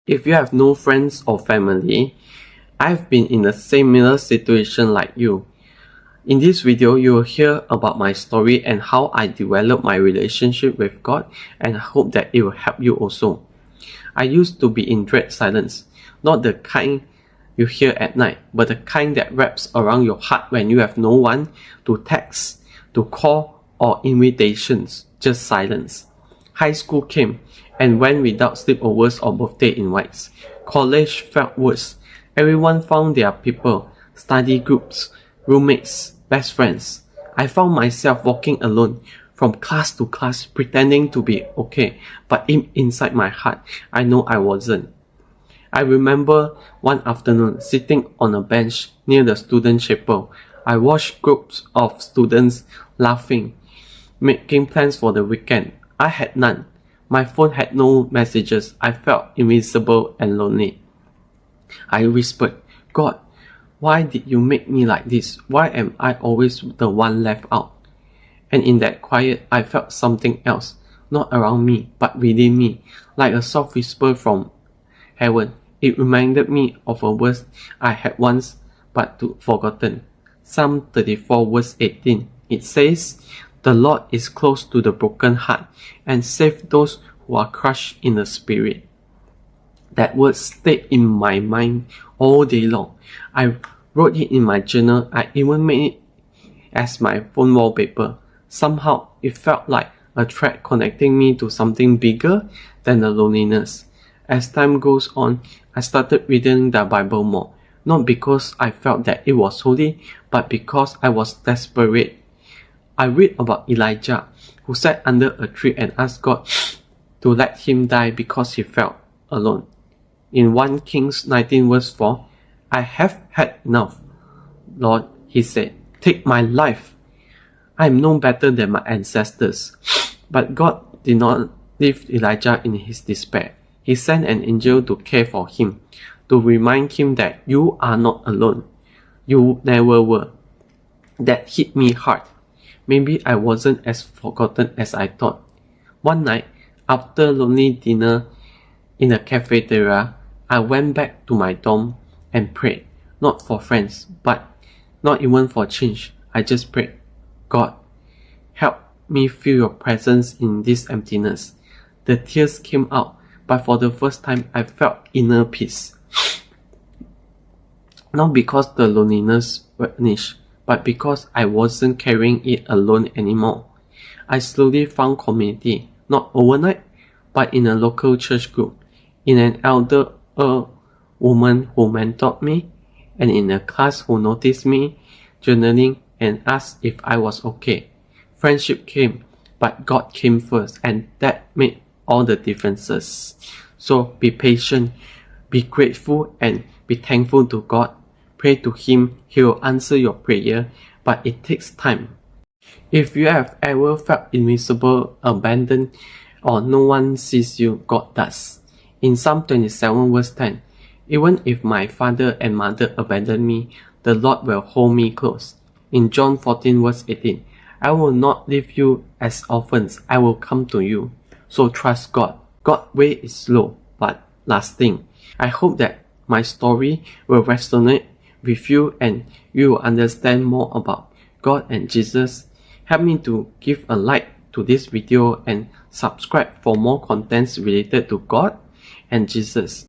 If you have no friends or family, I've been in a similar situation like you. In this video, you will hear about my story and how I developed my relationship with God, and I hope that it will help you also. I used to be in dread silence, not the kind you hear at night, but the kind that wraps around your heart when you have no one to text, to call, or invitations, just silence. High school came and went without sleepovers or birthday invites. College felt worse. Everyone found their people, study groups, roommates, best friends. I found myself walking alone from class to class, pretending to be okay, but inside my heart, I know I wasn't. I remember one afternoon sitting on a bench near the student chapel. I watched groups of students laughing, making plans for the weekend. I had none. My phone had no messages. I felt invisible and lonely. I whispered, God, why did you make me like this? Why am I always the one left out? And in that quiet, I felt something else, not around me, but within me, like a soft whisper from heaven. It reminded me of a verse I had once but forgotten. Psalm 34 verse 18. It says, the Lord is close to the broken heart and save those who are crushed in the spirit. That word stayed in my mind all day long. I wrote it in my journal. I even made it as my phone wallpaper. Somehow, it felt like a thread connecting me to something bigger than the loneliness. As time goes on, I started reading the Bible more. Not because I felt that it was holy, but because I was desperate. I read about Elijah, who sat under a tree and asked God to let him die because he felt alone. In 1 Kings 19 verse 4, I have had enough, Lord, he said, take my life. I am no better than my ancestors. But God did not leave Elijah in his despair. He sent an angel to care for him, to remind him that you are not alone. You never were. That hit me hard. Maybe I wasn't as forgotten as I thought. One night, after a lonely dinner in a cafeteria, I went back to my dorm and prayed. Not for friends, but not even for change. I just prayed, God, help me feel your presence in this emptiness. The tears came out, but for the first time, I felt inner peace. Not because the loneliness vanished, but because I wasn't carrying it alone anymore. I slowly found community, not overnight, but in a local church group, in an elder woman who mentored me, and in a class who noticed me journaling and asked if I was okay. Friendship came, but God came first, and that made all the differences. So be patient, be grateful, and be thankful to God. Pray to Him, He will answer your prayer, but it takes time. If you have ever felt invisible, abandoned, or no one sees you, God does. In Psalm 27 verse 10, even if my father and mother abandon me, the Lord will hold me close. In John 14 verse 18, I will not leave you as orphans, I will come to you. So trust God. God's way is slow, but lasting. I hope that my story will resonate with you and you will understand more about God and Jesus. Help me to give a like to this video and subscribe for more contents related to God and Jesus.